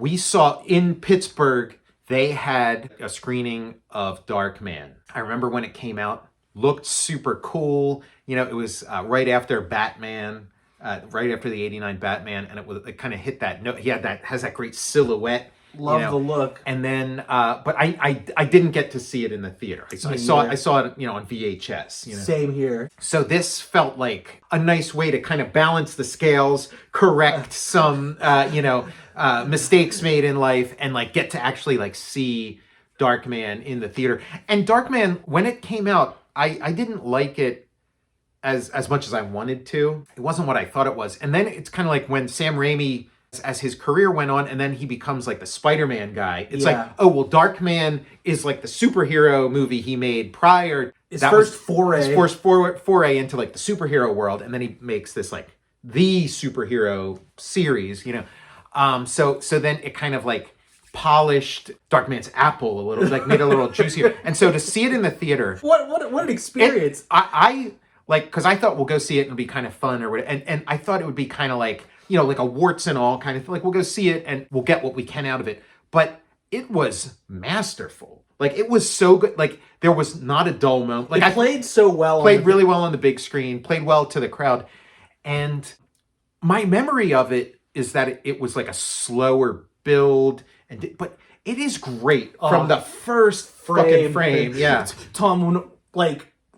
we saw in Pittsburgh, they had a screening of Darkman. I remember when it came out, looked super cool. You know, it was right after Batman, right after the '89 Batman, and it kind of hit that note. Has that great silhouette. Love the look. And then, but I didn't get to see it in the theater. I saw it, you know, on VHS. You know? Same here. So this felt like a nice way to kind of balance the scales, correct some, mistakes made in life, and like get to actually like see Darkman in the theater. And Darkman, when it came out, I didn't like it as much as I wanted to. It wasn't what I thought it was. And then it's kind of like when Sam Raimi, as his career went on, and then he becomes like the Spider-Man guy. It's like, oh, well, Darkman is like the superhero movie he made prior. His first foray into like the superhero world, and then he makes this like the superhero series, you know. So then it kind of like polished Darkman's apple a little, like made it a little juicier. And so to see it in the theater, what an experience! I like, because I thought we'll go see it and it'll be kind of fun or whatever, and I thought it would be kind of like, you know, like a warts and all kind of thing. Like, we'll go see it and we'll get what we can out of it. But it was masterful. Like, it was so good. Like, there was not a dull moment. Like, it played so well. Played really well on the big screen. Played well to the crowd. And my memory of it is that it was like a slower build. But it is great from the first fucking frame. Yeah. Tom,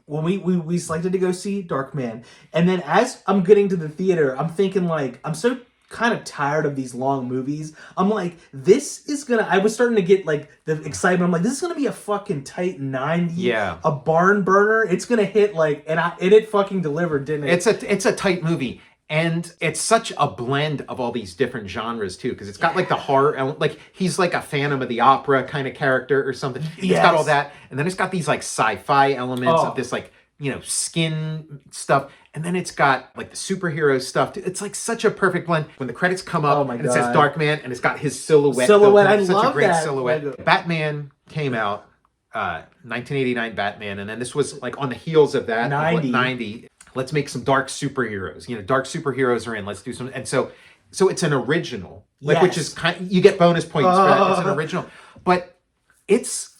when we selected to go see Darkman, and then as I'm getting to the theater, I'm thinking like, I'm so kind of tired of these long movies. I'm like, I was starting to get like the excitement. I'm like, this is gonna be a fucking tight 90. Yeah. A barn burner. It's gonna hit like, and it fucking delivered, didn't it? It's a tight movie. And it's such a blend of all these different genres too, because it's got like the horror, like he's like a Phantom of the Opera kind of character or something. It's got all that, and then it's got these like sci-fi elements of this like, you know, skin stuff, and then it's got like the superhero stuff. It's like such a perfect blend. When the credits come up and it says Darkman, and it's got his silhouette. I love such a great that silhouette. Batman came out, 1989 Batman, and then this was like on the heels of that, 90. Let's make some dark superheroes. You know, dark superheroes are in. Let's do some. And so it's an original, like, which is you get bonus points for that. It's an original, but it's,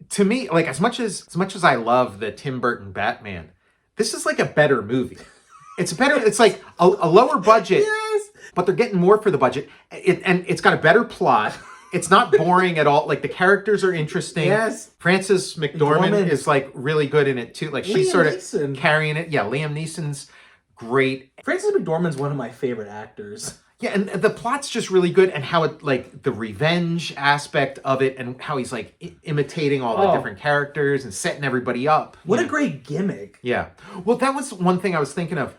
to me, like, as much as I love the Tim Burton Batman, this is like a better movie. It's better. It's like a lower budget, but they're getting more for the budget. And it's got a better plot. It's not boring at all. Like, the characters are interesting. Yes. Frances McDormand is like really good in it too. Like, she's sort of Neeson. Carrying it. Yeah, Liam Neeson's great. Frances McDormand's one of my favorite actors. Yeah, and the plot's just really good, and how it, like, the revenge aspect of it, and how he's like imitating all the different characters and setting everybody up. What a great gimmick. Yeah. Well, that was one thing I was thinking of.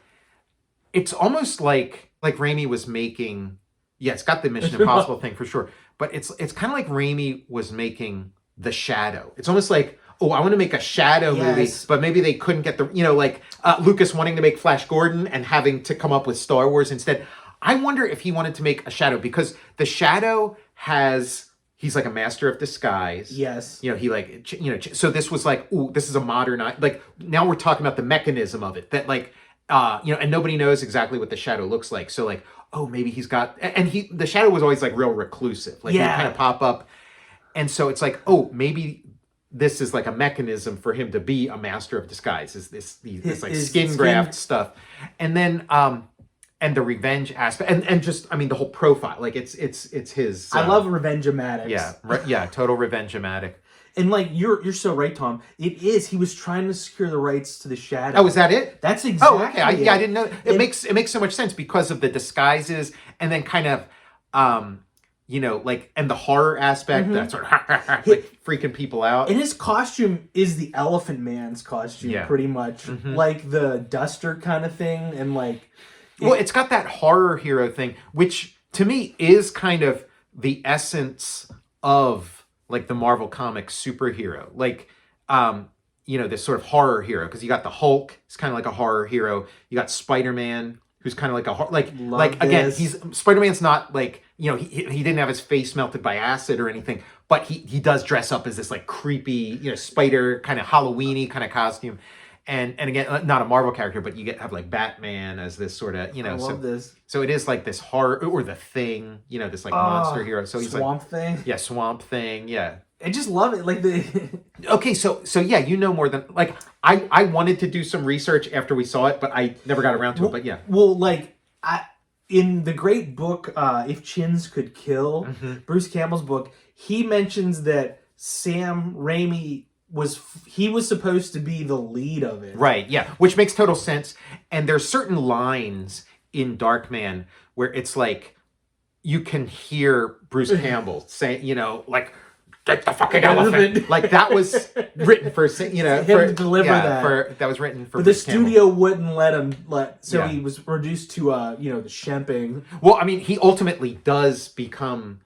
It's almost like Raimi was making. Yeah, it's got the Mission Impossible thing for sure. But it's kind of like Raimi was making The Shadow. It's almost like, oh, I want to make a Shadow movie, but maybe they couldn't get the, you know, like Lucas wanting to make Flash Gordon and having to come up with Star Wars instead. I wonder if he wanted to make a Shadow, because the Shadow he's like a master of disguise. Yes. You know, he like, you know, so this was like, ooh, this is a modern, like, now we're talking about the mechanism of it, that like, you know, and nobody knows exactly what the Shadow looks like. So like, oh, maybe he's got, and the Shadow was always like real reclusive. Like, he'd kind of pop up. And so it's like, oh, maybe this is like a mechanism for him to be a master of disguise, is this like skin graft stuff. And then, and the revenge aspect, and just, I mean, the whole profile, like it's his. I love revenge-o-matics. Yeah, total revenge-o-matic. And like, you're so right, Tom. It is. He was trying to secure the rights to the Shadow. Oh, is that it? That's exactly. Oh, okay. I didn't know. It makes so much sense because of the disguises, and then kind of, you know, like, and the horror aspect, that sort of like freaking people out. And his costume is the Elephant Man's costume, pretty much, like the Duster kind of thing, and like. Well, it's got that horror hero thing, which to me is kind of the essence of like the Marvel Comics superhero, like, you know, this sort of horror hero, because you got the Hulk, it's kind of like a horror hero. You got Spider-Man, who's kind of like again, Spider-Man's not like, you know, he didn't have his face melted by acid or anything, but he does dress up as this like creepy, you know, spider kind of Halloween-y kind of costume. and again, not a Marvel character, but you have like Batman as this sort of, I love this. So it is like this horror, or the Thing, this like monster hero. So he's Swamp Thing. Yeah, Swamp Thing. Yeah. I just love it. Like Okay, so yeah, more than like I wanted to do some research after we saw it, but I never got around to it. But yeah. Well, like in the great book, If Chins Could Kill, Bruce Campbell's book, he mentions that Sam Raimi was supposed to be the lead of it. Right, yeah. Which makes total sense. And there's certain lines in Darkman where it's like you can hear Bruce Campbell saying, like, "Get the fucking elephant." Like that was written for him to deliver that. That was written for But Bruce the studio wouldn't let him he was reduced to the shemping. Well, I mean, he ultimately does become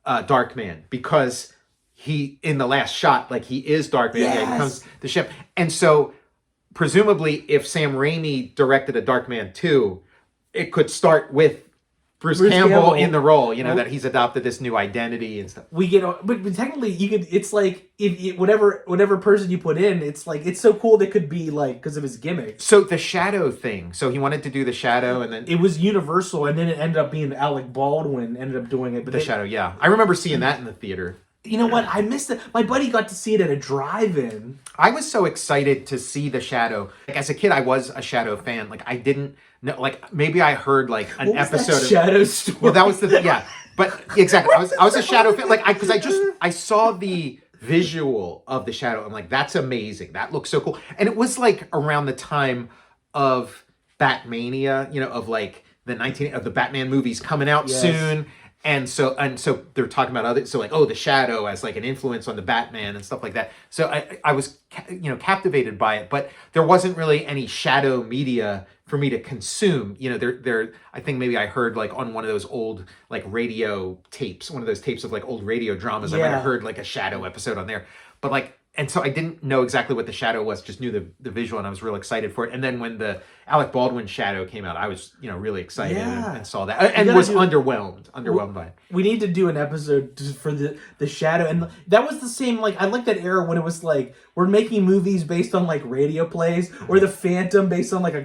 Darkman because he, in the last shot, like he is Darkman. Yes. Yeah, he becomes the ship. And so presumably if Sam Raimi directed a Darkman 2, it could start with Bruce Campbell in the role, that he's adopted this new identity and stuff. But technically you could, it's like, if whatever person you put in, it's like, it's so cool that could be like, because of his gimmick. So the Shadow thing, so he wanted to do the Shadow and then... It was Universal, and then it ended up being Alec Baldwin ended up doing it. But the Shadow, yeah. I remember seeing that in the theater. You know what? I missed it. My buddy got to see it at a drive-in. I was so excited to see the Shadow. Like, as a kid, I was a Shadow fan. Like, I didn't know, like, maybe I heard like an episode of Shadow story. Well, that was but exactly. I was a Shadow fan. Like, because I saw the visual of the Shadow. I'm like, that's amazing. That looks so cool. And it was like around the time of Batmania, of like of the Batman movies coming out soon. And so they're talking about the Shadow as like an influence on the Batman and stuff like that. So I was captivated by it, but there wasn't really any Shadow media for me to consume. I think maybe I heard like on one of those old like radio tapes, one of those tapes of like old radio dramas. I might have heard like a Shadow episode on there, but like. And so I didn't know exactly what the Shadow was, just knew the visual, and I was real excited for it. And then when the Alec Baldwin Shadow came out, I was, really excited and saw that. And was underwhelmed by it. We need to do an episode for the Shadow. And that was the same, like, I like that era when it was like, we're making movies based on like radio plays, or the Phantom based on like a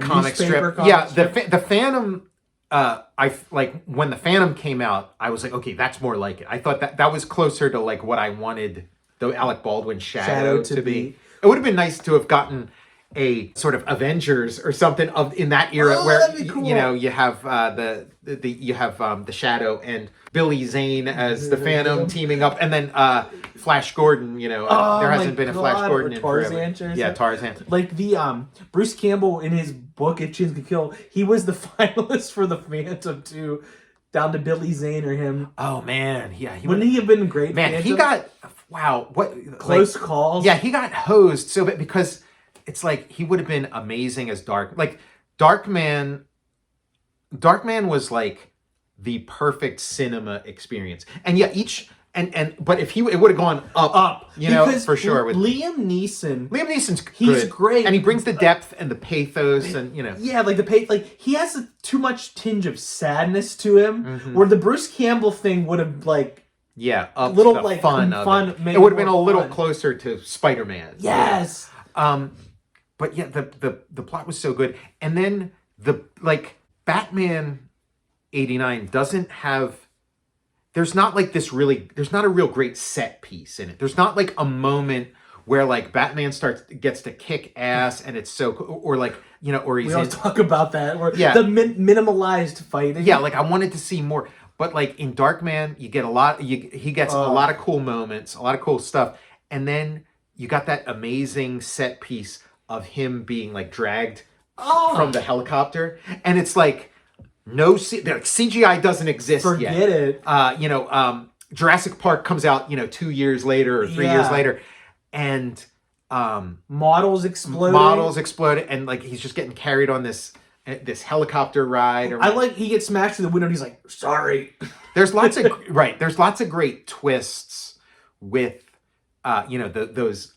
comic strip. The Phantom... I like when the Phantom came out, I was like, okay, that's more like it. I thought that was closer to like what I wanted the Alec Baldwin Shadow to be. It would have been nice to have gotten a sort of Avengers or something in that era where cool. You have the Shadow and Billy Zane as the Phantom teaming up, and then Flash Gordon. There hasn't been a Flash Gordon in forever. Yeah, Tarzan. Like the Bruce Campbell in his book If Chins Could Kill, he was the finalist for the Phantom too, down to Billy Zane or him. Oh man, yeah. Wouldn't he have been great? Man, Phantom? He got what close calls. Yeah, he got hosed so bad because it's like he would have been amazing as Darkman. Darkman was like the perfect cinema experience, and yeah, but if it would have gone up, for sure. With Liam Neeson's he's great, and he brings the depth and the pathos, and like he has too much tinge of sadness to him, where the Bruce Campbell thing would have like. Yeah, a little like fun. It would have been a little closer to Spider-Man. Yes. But yeah, the plot was so good, and then Batman '89 doesn't have. There's not a real great set piece in it. There's not like a moment where like Batman gets to kick ass and it's so or like or he's. We don't talk about that. Or the minimalized fighting. Yeah, like I wanted to see more. But like in Darkman, you get he gets a lot of cool moments, a lot of cool stuff, and then you got that amazing set piece of him being like dragged from the helicopter, and it's like CGI doesn't exist yet. Forget it. Jurassic Park comes out 2 years later or 3 years later, and models explode, and like he's just getting carried on this helicopter ride. He gets smashed through the window and he's like, sorry. There's lots of great twists with those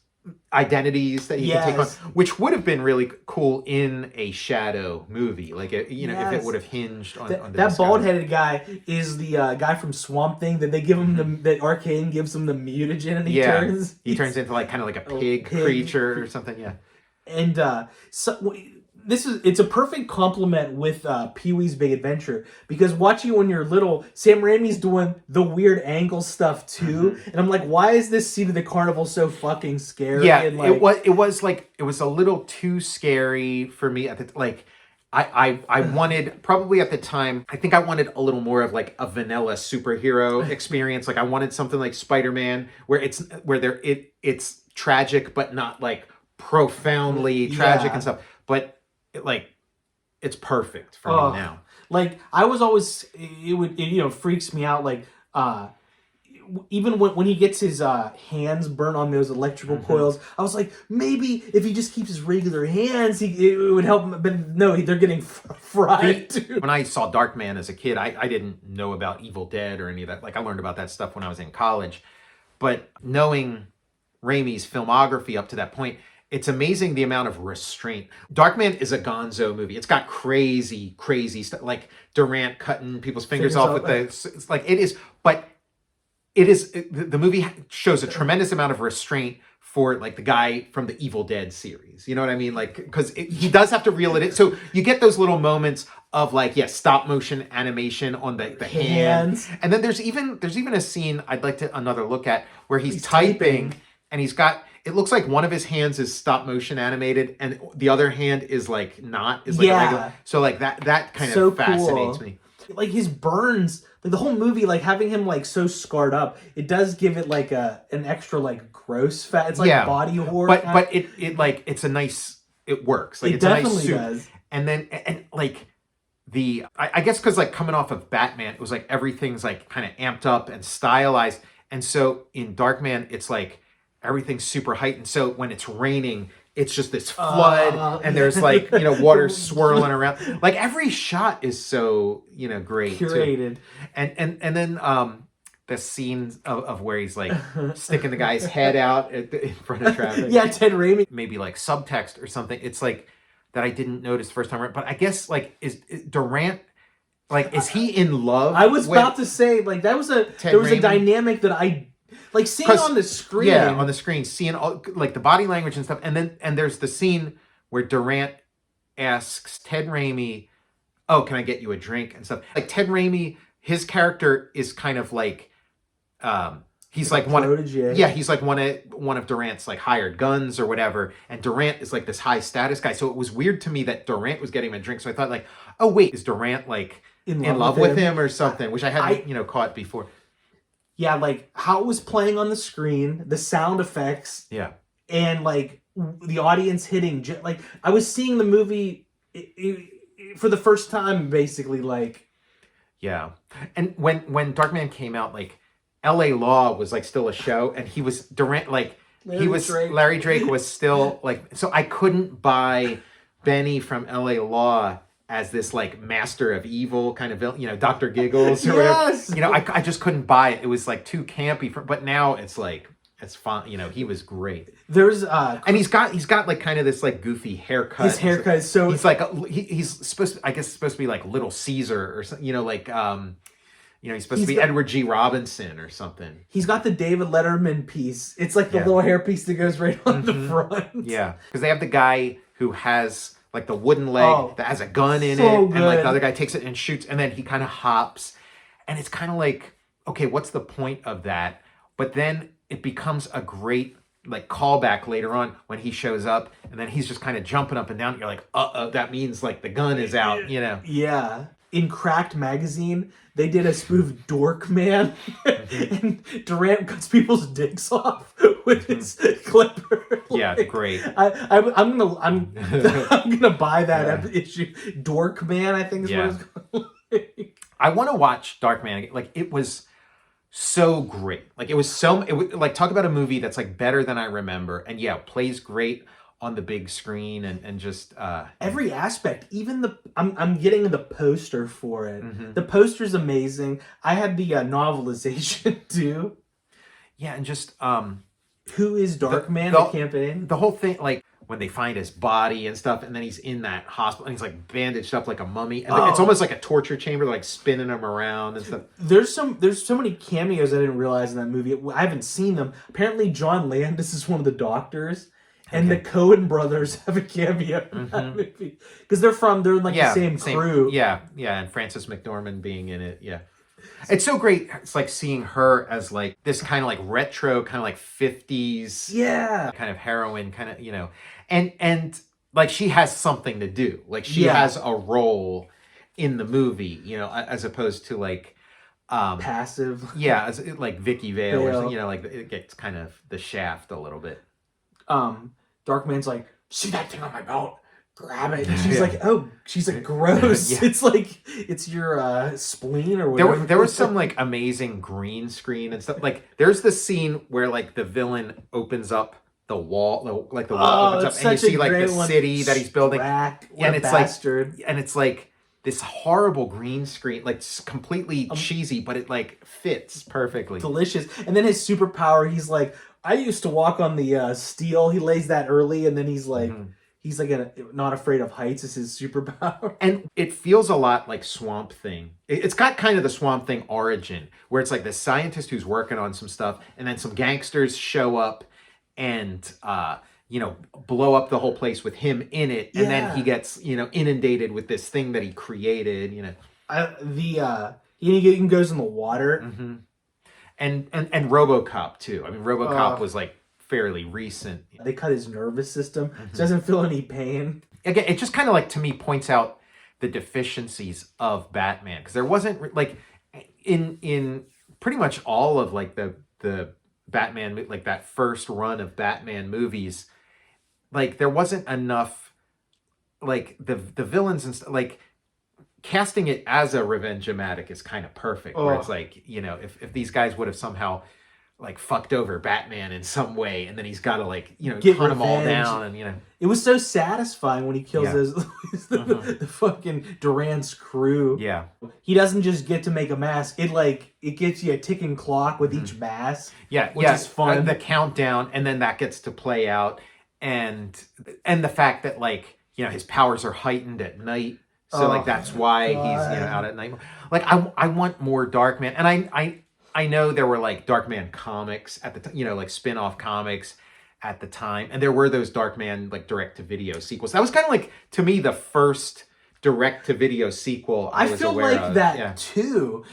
identities that he can take on, which would have been really cool in a Shadow movie. Like if it would have hinged on that bald-headed guy is the guy from Swamp Thing that they give him that Arcane gives him the mutagen, and he turns into like kind of like a pig creature or something. Yeah. And it's a perfect complement with Pee-wee's Big Adventure, because watching it when you're little, Sam Raimi's doing the weird angle stuff too, and I'm like, why is this scene of the carnival so fucking scary? Yeah, and, like, it was a little too scary for me at the like. I wanted, probably at the time, I think I wanted a little more of like a vanilla superhero experience. Like I wanted something like Spider-Man where it's tragic but not like profoundly tragic and stuff. But it's perfect for me now. Like I was always, it freaks me out, like even when he gets his hands burnt on those electrical coils, I was like, maybe if he just keeps his regular hands, it would help him. But no, they're getting fried too. When I saw Darkman as a kid, I didn't know about Evil Dead or any of that. Like I learned about that stuff when I was in college. But knowing Raimi's filmography up to that point, it's amazing the amount of restraint. Darkman is a gonzo movie. It's got crazy, crazy stuff, like Durant cutting people's fingers off with it's like it is, but the movie shows a tremendous amount of restraint for like the guy from the Evil Dead series. You know what I mean? Like, because he does have to reel it in. So you get those little moments of like, stop motion animation on the hands. And then there's even a scene I'd like to another look at where he's typing and he's got, it looks like one of his hands is stop motion animated and the other hand is like not, is like regular. So like that kind of fascinates me. Like his burns, like the whole movie, like having him like so scarred up, it does give it like an extra like gross fat. It's like body horror. But it like it's a nice, it works. Like it it's a nice definitely suit. Does. And then like I guess because like coming off of Batman, it was like everything's like kind of amped up and stylized. And so in Darkman, it's like everything's super heightened. So when it's raining, it's just this flood and there's like, water swirling around. Like every shot is so, great. Curated. Too. And then the scenes of where he's like sticking the guy's head out in front of traffic. Ted Raimi. Maybe like subtext or something. It's like that I didn't notice the first time around. But I guess like is Durant, like, is he in love? I was about to say, like, there was a dynamic that I like seeing on the screen. Yeah, on the screen, seeing all like the body language and stuff. And there's the scene where Durant asks Ted Raimi, "Oh, can I get you a drink?" and stuff. Like Ted Raimi, his character is kind of like he's like he's like one of Durant's like hired guns or whatever, and Durant is like this high status guy. So it was weird to me that Durant was getting him a drink. So I thought like, oh wait, is Durant like in love with him or something? Which I hadn't caught before. Yeah, like how it was playing on the screen, the sound effects, and like the audience hitting. Like I was seeing the movie for the first time, basically. Like, yeah, and when Darkman came out, like L.A. Law was like still a show, and he was Durant, like Larry Drake was still like. So I couldn't buy Benny from L.A. Law as this like master of evil kind of villain, Dr. Giggles or whatever. I just couldn't buy it. It was like too campy but now it's like it's fun. He was great. There's and he's got like kind of this like goofy haircut. His haircut is so he's like he's supposed to be like Little Caesar or something, like he's supposed to be Edward G. Robinson or something. He's got the David Letterman piece. It's like the little hair piece that goes right on the front. Yeah, because they have the guy who has like the wooden leg that has a gun in it, and like the other guy takes it and shoots, and then he kind of hops, and it's kind of like, okay, what's the point of that? But then it becomes a great like callback later on when he shows up, and then he's just kind of jumping up and down. You're like, that means like the gun is out, Yeah. In Cracked Magazine, they did a spoof Dorkman, and Durant cuts people's dicks off with his clipper. Yeah, great. I'm gonna buy that issue. Dorkman, I think is what it's called. I want to watch Darkman again. Like it was so great. Like it was like talk about a movie that's like better than I remember, and plays great on the big screen and just every aspect. Even I'm getting the poster for it. Mm-hmm. The poster's amazing. I had the novelization too. Yeah, and just who is Darkman? The campaign. The whole thing, like when they find his body and stuff, and then he's in that hospital and he's like bandaged up like a mummy, and it's almost like a torture chamber, like spinning him around and stuff. There's so many cameos I didn't realize in that movie. I haven't seen them. Apparently, John Landis is one of the doctors. And the Coen brothers have a cameo in that movie. Because they're like the same crew. Yeah, and Frances McDormand being in it, yeah. It's so great. It's like seeing her as like this kind of like retro, kind of like 50s, kind of heroine, kind of, and like she has something to do. Like she has a role in the movie, as opposed to like passive. Yeah, as like Vicky Vale, or, like it gets kind of the shaft a little bit. Darkman's like, see that thing on my belt? Grab it. And she's like, oh, she's like, gross. It's like, it's your spleen or whatever. There was some like amazing green screen and stuff. Like there's the scene where like the villain opens up the wall, like the wall opens up, and you see like the city that he's building, and it's bastard. And it's like this horrible green screen, like completely cheesy, but it like fits perfectly. Delicious. And then his superpower, he's like, I used to walk on the steel. He lays that early, and then he's like, he's like not afraid of heights is his superpower. And it feels a lot like Swamp Thing. It's got kind of the Swamp Thing origin, where it's like the scientist who's working on some stuff, and then some gangsters show up and blow up the whole place with him in it, and then he gets inundated with this thing that he created. He goes in the water. And RoboCop too. I mean, RoboCop was like fairly recent. They cut his nervous system, so he doesn't feel any pain. Again, it just kind of like to me points out the deficiencies of Batman, because there wasn't like in pretty much all of like the Batman, like that first run of Batman movies, like there wasn't enough like the villains and like. Casting it as a revenge-o-matic is kind of perfect. Where it's like, if these guys would have somehow like fucked over Batman in some way, and then he's got to like, hunt them all down, and It was so satisfying when he kills the fucking Durant's crew. Yeah. He doesn't just get to make a mask. It gets you a ticking clock with each mask. Yeah, which is fun. The countdown, and then that gets to play out, and the fact that like, his powers are heightened at night. So like that's why he's out at night. Like I want more Darkman, and I know there were like Darkman comics at the time, like spin-off comics at the time, and there were those Darkman like direct-to-video sequels. That was kind of like to me the first direct-to-video sequel I was feel aware like of. that too.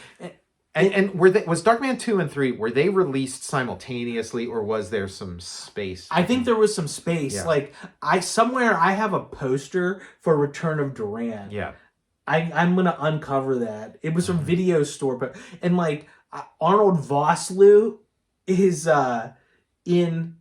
And was Darkman 2 and 3, were they released simultaneously, or was there some space? I think there was some space. Yeah. Like I have a poster for Return of Duran. Yeah. I'm gonna uncover that. It was from Video Store, but Arnold Vosloo is in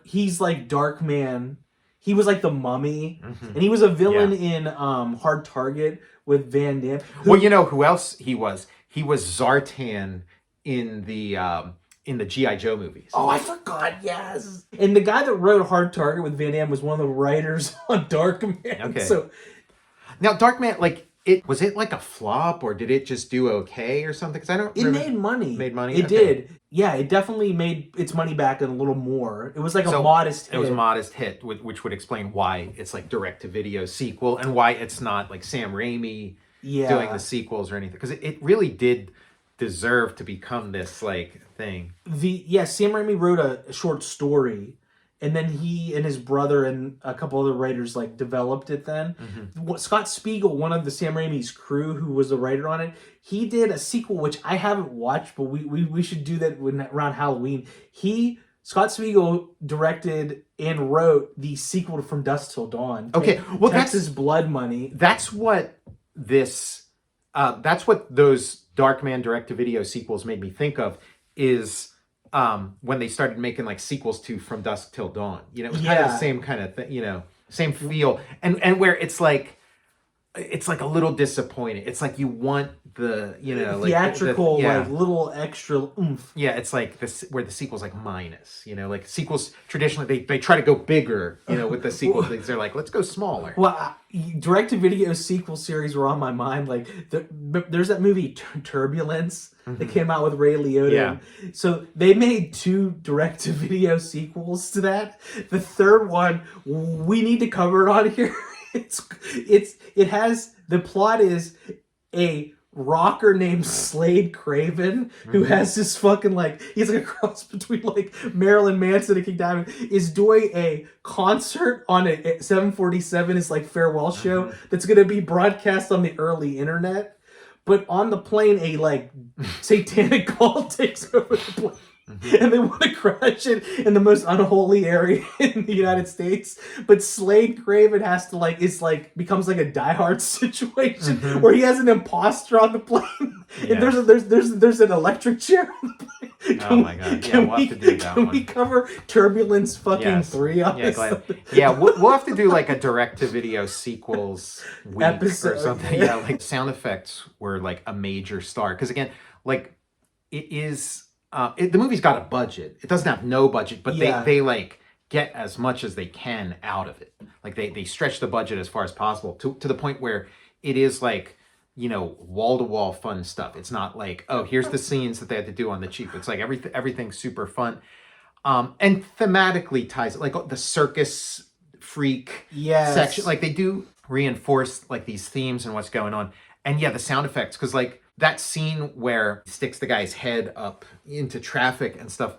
he's like Darkman. He was like the Mummy, and he was a villain in Hard Target with Van Damme. Well, who else he was? He was Zartan in the G.I. Joe movies. Oh, I forgot, yes. And the guy that wrote Hard Target with Van Damme was one of the writers on Darkman. Okay. So now Darkman, like, was it like a flop, or did it just do okay or something? Because I don't remember. It made money. Made money? It did. Yeah, it definitely made its money back and a little more. It was like a modest hit. It was a modest hit, which would explain why it's like direct-to-video sequel, and why it's not like Sam Raimi doing the sequels or anything, because it really did deserve to become this like thing. Sam Raimi wrote a short story, and then he and his brother and a couple other writers like developed it. Then Scott Spiegel, one of the Sam Raimi's crew who was a writer on it, he did a sequel which I haven't watched, but we should do that around Halloween. Scott Spiegel directed and wrote the sequel to From Dusk Till Dawn. Okay, well Texas Blood Money. That's what those Darkman direct-to-video sequels made me think of, is when they started making like sequels to From Dusk Till Dawn. It was kind of the same kind of thing, same feel, and where it's like a little disappointing. It's like you want the theatrical, like little extra oomph. Yeah, it's like this where the sequel's like minus. Like sequels traditionally they try to go bigger. With the sequels they're like, let's go smaller. Well, direct-to-video sequel series were on my mind. Like there's that movie Turbulence that came out with Ray Liotta. Yeah. So they made 2 direct-to-video sequels to that. The third one we need to cover it on here. It has, the plot is a rocker named Slade Craven, who has this fucking like, he's like a cross between like Marilyn Manson and King Diamond, is doing a concert on a 747, his like farewell show that's going to be broadcast on the early internet. But on the plane, a like satanic cult takes over the plane. And they want to crash it in the most unholy area in the United States. But Slade Craven has to like, it's like, becomes like a Die Hard situation where he has an imposter on the plane. And there's an electric chair on the plane. Oh my god! Yeah, we'll have to do that one. Can we cover Turbulence fucking 3 on this? We'll have to do like a direct-to-video sequels week episode or something. Yeah, like sound effects were like a major star because again, like it is. The movie's got a budget. It doesn't have no budget, but they like get as much as they can out of it. Like they stretch the budget as far as possible to the point where it is like, you know, wall-to-wall fun stuff. It's not like, oh, here's the scenes that they had to do on the cheap. It's like everything's super fun. And thematically ties it, like the circus freak section. Like they do reinforce like these themes and what's going on. And yeah, the sound effects, because like that scene where he sticks the guy's head up into traffic and stuff,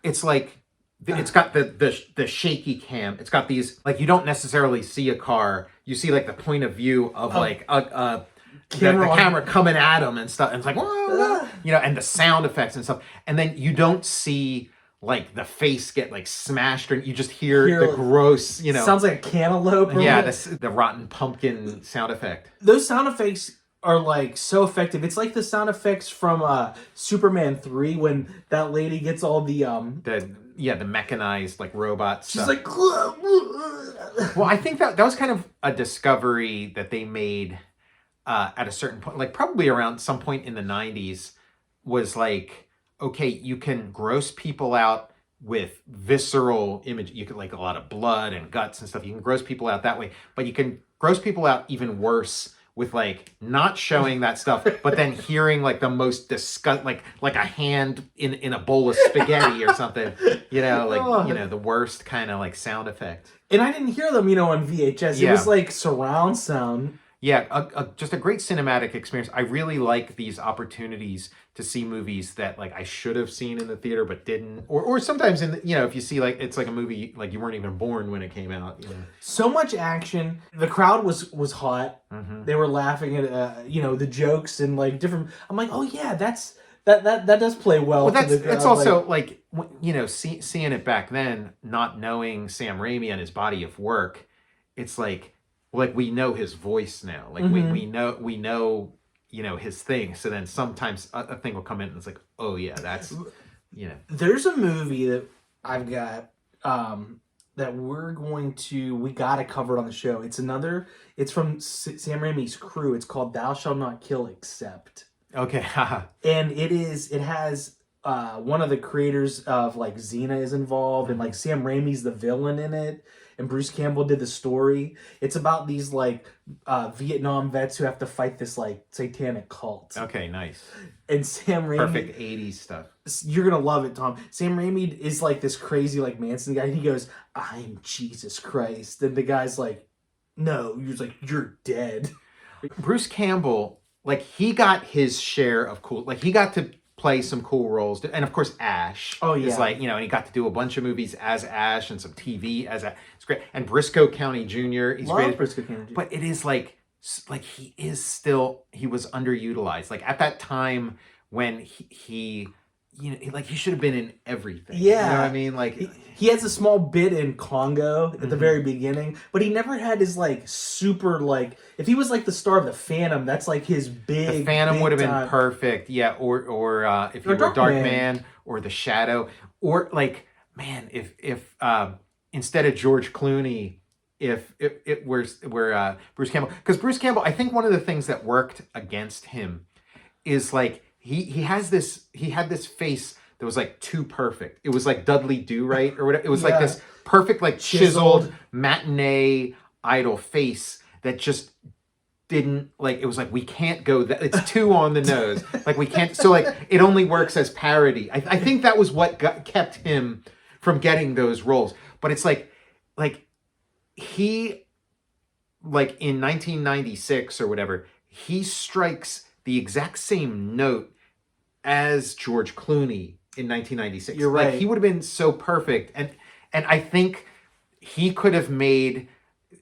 it's like it's got the shaky cam. It's got these, like, you don't necessarily see a car. You see like the point of view of like the camera coming at him and stuff. And it's like, whoa, you know, and the sound effects and stuff. And then you don't see like the face get like smashed, or you just hear the gross, you know. Sounds like a cantaloupe. The rotten pumpkin sound effect. Those sound effects are like so effective. It's like the sound effects from Superman 3 when that lady gets all the mechanized like robot stuff. She's like, well, I think that was kind of a discovery that they made at a certain point, like probably around some point in the 90s, was like, okay, you can gross people out with visceral image. You can, like, a lot of blood and guts and stuff. You can gross people out that way, but you can gross people out even worse with like not showing that stuff, but then hearing like the most like a hand in a bowl of spaghetti or something, you know, like, you know, the worst kind of like sound effect. And I didn't hear them, you know, on VHS. It was like surround sound. Yeah, just a great cinematic experience. I really like these opportunities to see movies that like I should have seen in the theater but didn't, or sometimes in the, you know, if you see like it's like a movie like you weren't even born when it came out. You know? So much action. The crowd was hot. They were laughing at you know, the jokes and like different. I'm like, oh yeah, that does play well. Well, that's also like you know, seeing it back then, not knowing Sam Raimi and his body of work, it's like we know his voice now. Like we know, you know, his thing. So then sometimes a thing will come in and it's like, oh yeah, that's, you know. There's a movie that I've got that we gotta cover it on the show. It's from Sam Raimi's crew. It's called Thou Shalt Not Kill Except. Okay. And it has one of the creators of like Xena is involved, and like Sam Raimi's the villain in it. And Bruce Campbell did the story. It's about these like Vietnam vets who have to fight this like satanic cult. Okay, nice. And Sam Raimi, perfect 80s stuff. You're gonna love it, Tom. Sam Raimi is like this crazy like Manson guy, and he goes, "I'm Jesus Christ," and the guy's like, "No," he's like, "You're dead." Bruce Campbell, like, he got his share of cool. Like, he got to play some cool roles, and of course Ash. Oh yeah, is like, you know, and he got to do a bunch of movies as Ash and some TV as Ash. It's great. And Briscoe County Jr. He's Love great. Briscoe County Jr. But it is like he was underutilized. Like at that time when he you know, like he should have been in everything. Yeah, you know what I mean. Like he has a small bit in Congo at the very beginning, but he never had his like super like. If he was like the star of the Phantom, that's like his big. The Phantom would have been time. Perfect. Yeah, or if you were Darkman or The Shadow, or like, man, if instead of George Clooney, if it were Bruce Campbell, because Bruce Campbell, I think one of the things that worked against him is like. He had this face that was like too perfect. It was like Dudley Do-Right or whatever. It was like this perfect, like chiseled matinee idol face that just didn't, like, it was like, we can't go that, it's too on the nose. Like we can't, so like it only works as parody. I think that was what kept him from getting those roles. But it's like he, like in 1996 or whatever, he strikes the exact same note as George Clooney in 1996. You're right. Like, he would have been so perfect. And I think he could have made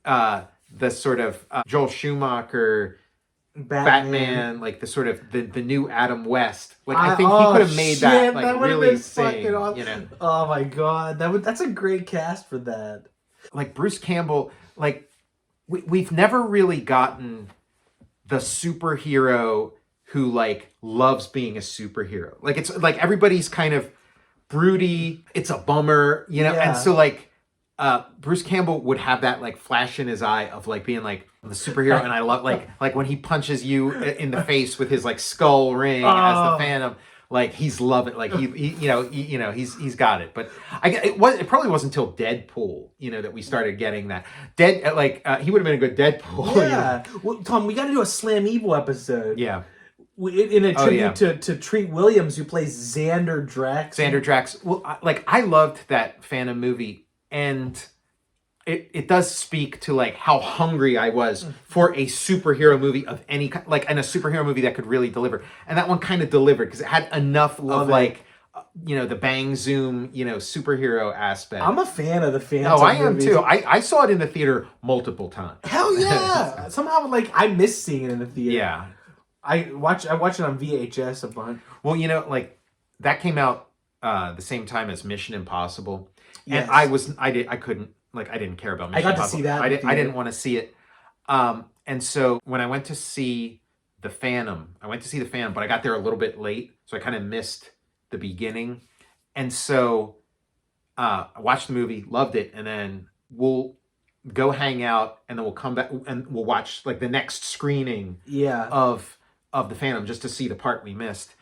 the sort of Joel Schumacher Batman, like the sort of the new Adam West. Like, I think he could have made that like really sing. Oh my god, that's a great cast for that. Like Bruce Campbell, like we've never really gotten the superhero who like loves being a superhero. Like, it's like everybody's kind of broody. It's a bummer, And so like Bruce Campbell would have that like flash in his eye of like being like the superhero, and I love like when he punches you in the face with his like skull ring as the Phantom. Like, he's loving, like he's got it. But it probably wasn't until Deadpool, that we started getting that. He would have been a good Deadpool. Yeah. Well, Tom, we got to do a Slam Evil episode. Yeah. In a tribute to Treat Williams, who plays Xander Drax. Xander Drax. Well, I loved that Phantom movie, and it does speak to like how hungry I was for a superhero movie of any kind, like, and a superhero movie that could really deliver. And that one kind of delivered because it had enough of like, the bang zoom, superhero aspect. I'm a fan of the Phantom. Oh, I am too. I saw it in the theater multiple times. Hell yeah! Somehow, like, I miss seeing it in the theater. Yeah. I watch it on VHS a bunch. Well, like that came out the same time as Mission Impossible, yes. And I couldn't. Like, I didn't care about Mission Impossible. To see that. I didn't want to see it. And so when I went to see The Phantom, but I got there a little bit late, so I kind of missed the beginning. And so I watched the movie, loved it, and then we'll go hang out, and then we'll come back and we'll watch like the next screening of The Phantom just to see the part we missed.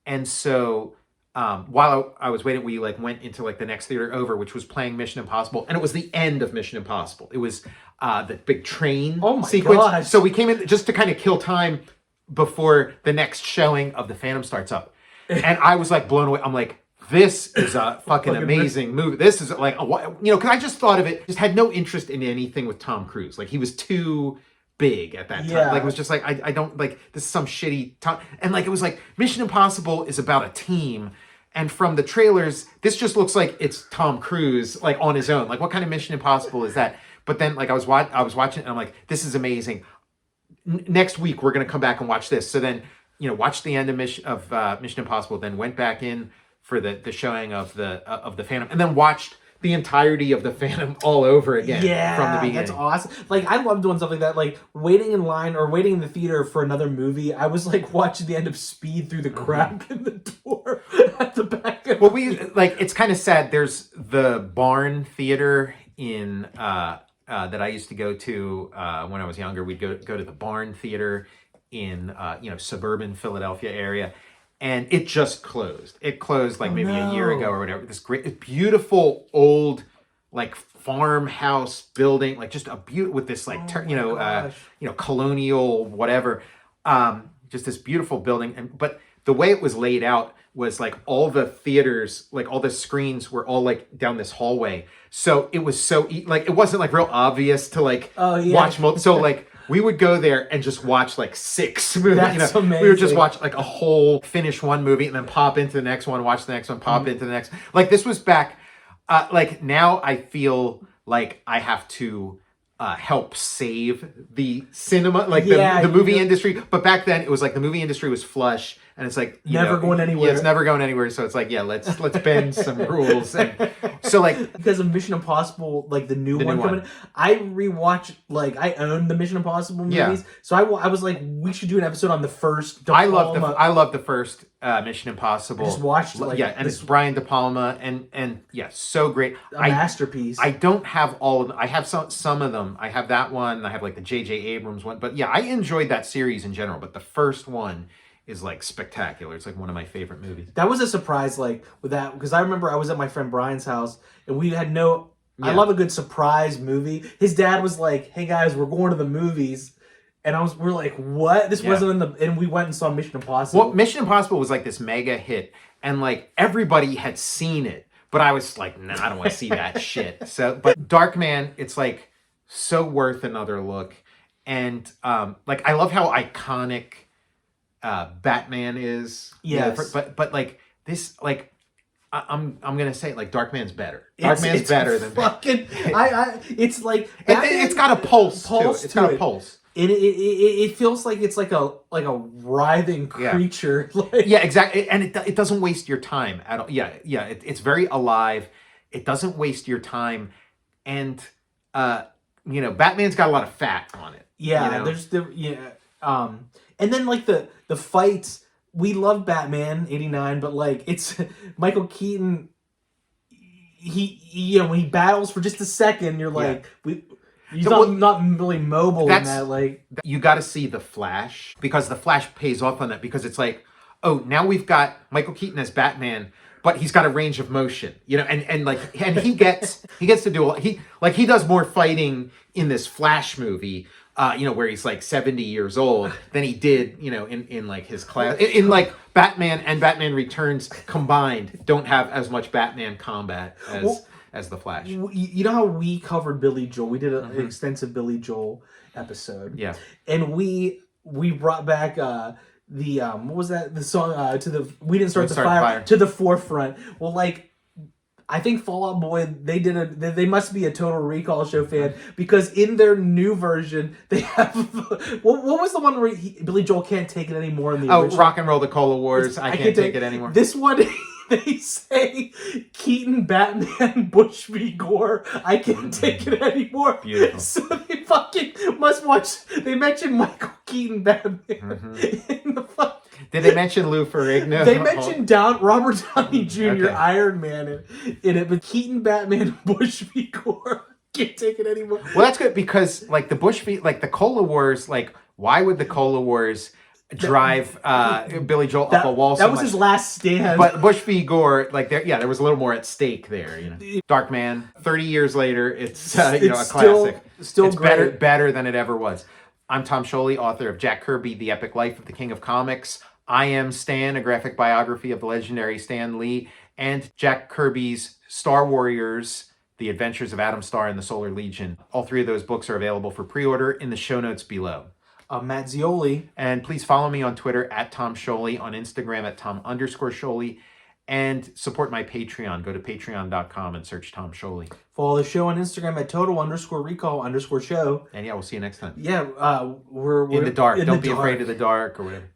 And so while I was waiting, we like went into like the next theater over, which was playing Mission Impossible, and it was the end of Mission Impossible. It was the big train sequence. Gosh. So we came in just to kind of kill time before the next showing of The Phantom starts up, and I was like blown away. I'm like, this is a fucking amazing movie. This is like because I just thought of it, just had no interest in anything with Tom Cruise. Like, he was too big at that time. Yeah. Like, it was just like, I don't like, this is some shitty time. And like, it was like, Mission Impossible is about a team. And from the trailers, this just looks like it's Tom Cruise, like, on his own. Like, what kind of Mission Impossible is that? But then, like, I was watching it, and I'm like, this is amazing. Next week, we're going to come back and watch this. So then, watched the end of Mission Impossible, then went back in for the showing of the Phantom, and then watched the entirety of the Phantom all over again from the beginning. That's awesome. Like, I love doing stuff like that. Like, waiting in line or waiting in the theater for another movie. I was like watching the end of Speed through the crack in the door at the back. Well, it's kind of sad. There's the Barn Theater in that I used to go to when I was younger. We'd go to the Barn Theater in suburban Philadelphia area. And it just closed. It closed like maybe a year ago or whatever. This great, beautiful old like farmhouse building, like just with this like colonial whatever. Just this beautiful building. But the way it was laid out was like all the theaters, like all the screens were all like down this hallway. So it was like it wasn't like real obvious to like watch. So like. We would go there and just watch like 6 movies. That's amazing. We would just watch like a whole, finish one movie and then pop into the next one, watch the next one, pop into the next. Like, this was back, like, now I feel like I have to help save the cinema, like the movie industry. But back then it was like the movie industry was flush, and it's like never going anywhere. Yeah, it's never going anywhere. So it's like, let's bend some rules. And so like, because of Mission Impossible, like the new one coming, I rewatch, like, I own the Mission Impossible movies. Yeah. So I was like, we should do an episode on the first. I love the first Mission Impossible. I just watched and it's Brian De Palma and so great. A masterpiece. I don't have all of them. I have some of them. I have that one. I have like the J.J. Abrams one. But yeah, I enjoyed that series in general. But the first one is like spectacular. It's like one of my favorite movies. That was a surprise, like, with that, because I remember I was at my friend Brian's house and we had I love a good surprise movie. His dad was like, "Hey guys, we're going to the movies." And we're like, what? This wasn't and we went and saw Mission Impossible. Well, Mission Impossible was like this mega hit, and like everybody had seen it, but I was like, nah, I don't want to see that shit. So, but Darkman, it's like so worth another look. And like, I love how iconic Batman is. Yes. But like this, like I'm gonna say like Darkman's better. Darkman's better than fucking. It's like it's got a pulse too. It's got a pulse. It feels like it's like a writhing creature. Like, yeah, exactly. And it doesn't waste your time at all. Yeah. It's very alive. It doesn't waste your time, and Batman's got a lot of fat on it. Yeah, and then like the fights. We love Batman '89, but like it's Michael Keaton. He when he battles for just a second, you're like he's not really mobile in that. Like you got to see the Flash, because the Flash pays off on that, because it's like, oh, now we've got Michael Keaton as Batman, but he's got a range of motion, and he gets to do he does more fighting in this Flash movie, where he's like 70 years old than he did, in like his class. In like Batman and Batman Returns combined don't have as much Batman combat as the Flash. You know how we covered Billy Joel? We did an extensive Billy Joel episode. Yeah. And we brought back the what was that? The song We Didn't Start the Fire to the forefront. Well, like I think Fall Out Boy, they must be a Total Recall Show fan, because in their new version they have what was the one where Billy Joel can't take it anymore in the original? Rock and Roll the Cola Wars. I can't take it anymore. This one they say Keaton, Batman, Bush v. Gore. I can't take it anymore. Beautiful. So they fucking must watch. They mentioned Michael Keaton, Batman in the fuck. Did they mention Lou Ferrigno? They mentioned Robert Downey Jr., Iron Man in it, but Keaton, Batman, Bush v. Gore. Can't take it anymore. Well, that's good, because like the the Cola Wars, like why would the Cola Wars drive Billy Joel up a wall so much? That was his last stand. But Bush v. Gore, like there was a little more at stake there. Darkman, 30 years later, it's a classic. Still it's great. better than it ever was. I'm Tom Scioli, author of Jack Kirby, The Epic Life of the King of Comics. I Am Stan, a graphic biography of the legendary Stan Lee, and Jack Kirby's Star Warriors, The Adventures of Adam Star and the Solar Legion. All three of those books are available for pre-order in the show notes below. Matt Zeoli. And please follow me on Twitter at Tom Scioli, on Instagram at Tom_Scioli, and support my Patreon. Go to patreon.com and search Tom Scioli. Follow the show on Instagram at total_recall_show. And yeah, we'll see you next time. Yeah, we're in the dark. Don't be afraid of the dark or whatever.